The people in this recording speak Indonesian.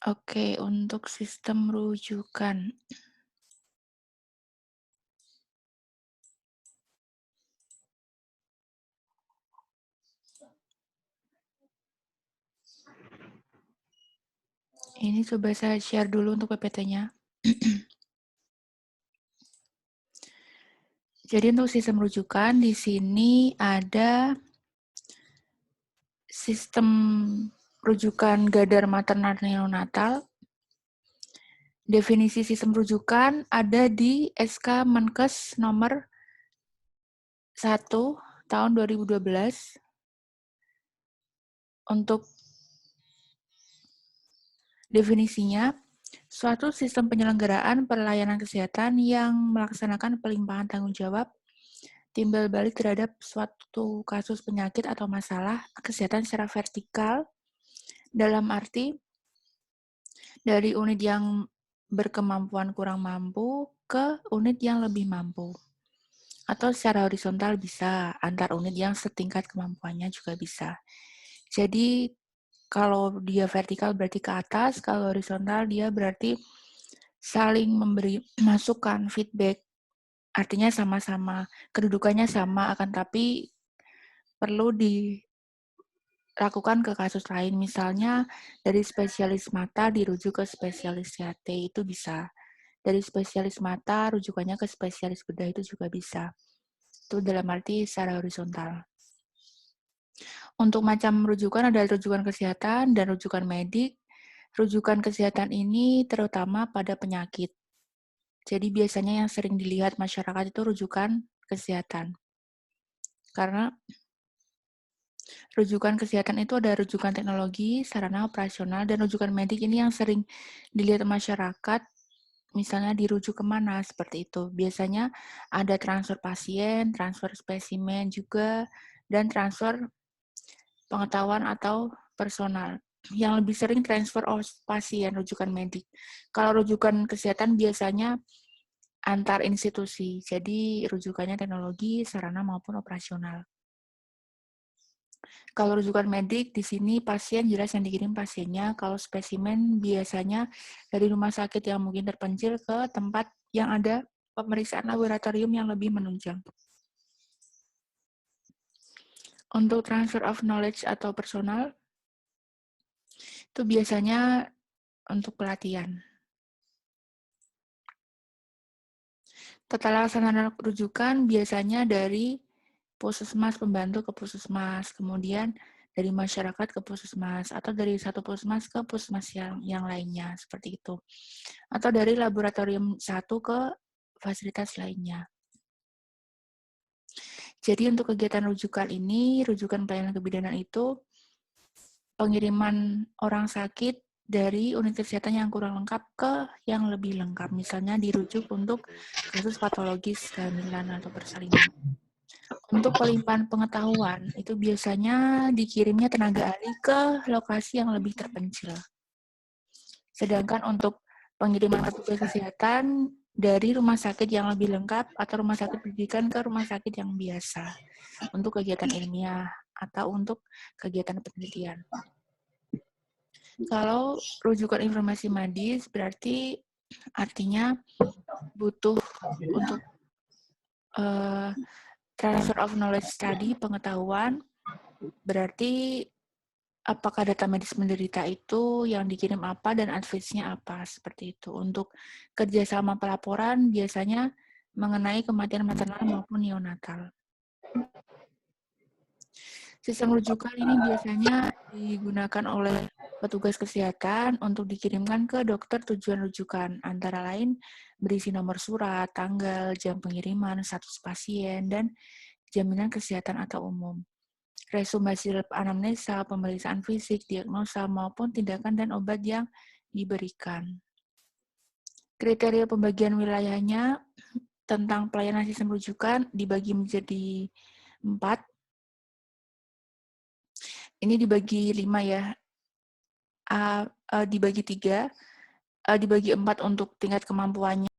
Oke, untuk sistem rujukan. Ini coba saya share dulu untuk PPT-nya. Jadi untuk sistem rujukan di sini ada sistem rujukan Gadar Maternal Neonatal. Definisi sistem rujukan ada di SK Menkes nomor 1 tahun 2012. Untuk definisinya, suatu sistem penyelenggaraan pelayanan kesehatan yang melaksanakan pelimpahan tanggung jawab timbal balik terhadap suatu kasus penyakit atau masalah kesehatan secara vertikal, dalam arti dari unit yang berkemampuan kurang mampu ke unit yang lebih mampu. Atau secara horizontal bisa, antar unit yang setingkat kemampuannya juga bisa. Jadi kalau dia vertikal berarti ke atas, kalau horizontal dia berarti saling memberi masukan, feedback. Artinya sama-sama, kedudukannya sama, akan tapi perlu dilakukan ke kasus lain. Misalnya dari spesialis mata dirujuk ke spesialis THT, itu bisa. Dari spesialis mata, rujukannya ke spesialis bedah itu juga bisa. Itu dalam arti secara horizontal. Untuk macam rujukan ada rujukan kesehatan dan rujukan medik. Rujukan kesehatan ini terutama pada penyakit. Jadi biasanya yang sering dilihat masyarakat itu rujukan kesehatan. Karena rujukan kesehatan itu ada rujukan teknologi, sarana operasional, dan rujukan medik ini yang sering dilihat masyarakat, misalnya dirujuk kemana, seperti itu. Biasanya ada transfer pasien, transfer spesimen juga, dan transfer pengetahuan atau personal. Yang lebih sering transfer pasien, rujukan medik. Kalau rujukan kesehatan biasanya antar institusi, jadi rujukannya teknologi, sarana maupun operasional. Kalau rujukan medik, di sini pasien jelas yang dikirim pasiennya. Kalau spesimen biasanya dari rumah sakit yang mungkin terpencil ke tempat yang ada pemeriksaan laboratorium yang lebih menunjang. Untuk transfer of knowledge atau personal, itu biasanya untuk pelatihan. Tata laksana rujukan biasanya dari puskesmas pembantu ke puskesmas, kemudian dari masyarakat ke puskesmas, atau dari satu puskesmas ke puskesmas yang lainnya, seperti itu. Atau dari laboratorium satu ke fasilitas lainnya. Jadi untuk kegiatan rujukan ini, rujukan pelayanan kebidanan itu, pengiriman orang sakit dari unit kesehatan yang kurang lengkap ke yang lebih lengkap. Misalnya dirujuk untuk kasus patologis kehamilan atau persalinan. Untuk pelimpahan pengetahuan, itu biasanya dikirimnya tenaga ahli ke lokasi yang lebih terpencil. Sedangkan untuk pengiriman petugas kesehatan dari rumah sakit yang lebih lengkap atau rumah sakit pendidikan ke rumah sakit yang biasa untuk kegiatan ilmiah atau untuk kegiatan penelitian. Kalau rujukan informasi medis berarti artinya butuh untuk transfer of knowledge tadi, pengetahuan, berarti apakah data medis menderita itu yang dikirim apa dan advice-nya apa, seperti itu. Untuk kerjasama pelaporan biasanya mengenai kematian maternal maupun neonatal. Sistem rujukan ini biasanya digunakan oleh petugas kesehatan untuk dikirimkan ke dokter tujuan rujukan, antara lain berisi nomor surat, tanggal, jam pengiriman, status pasien, dan jaminan kesehatan atau umum. Resume hasil anamnesa, pemeriksaan fisik, diagnosa, maupun tindakan dan obat yang diberikan. Kriteria pembagian wilayahnya tentang pelayanan sistem rujukan dibagi menjadi 4. Ini dibagi 5 ya. Dibagi 3, dibagi 4 untuk tingkat kemampuannya.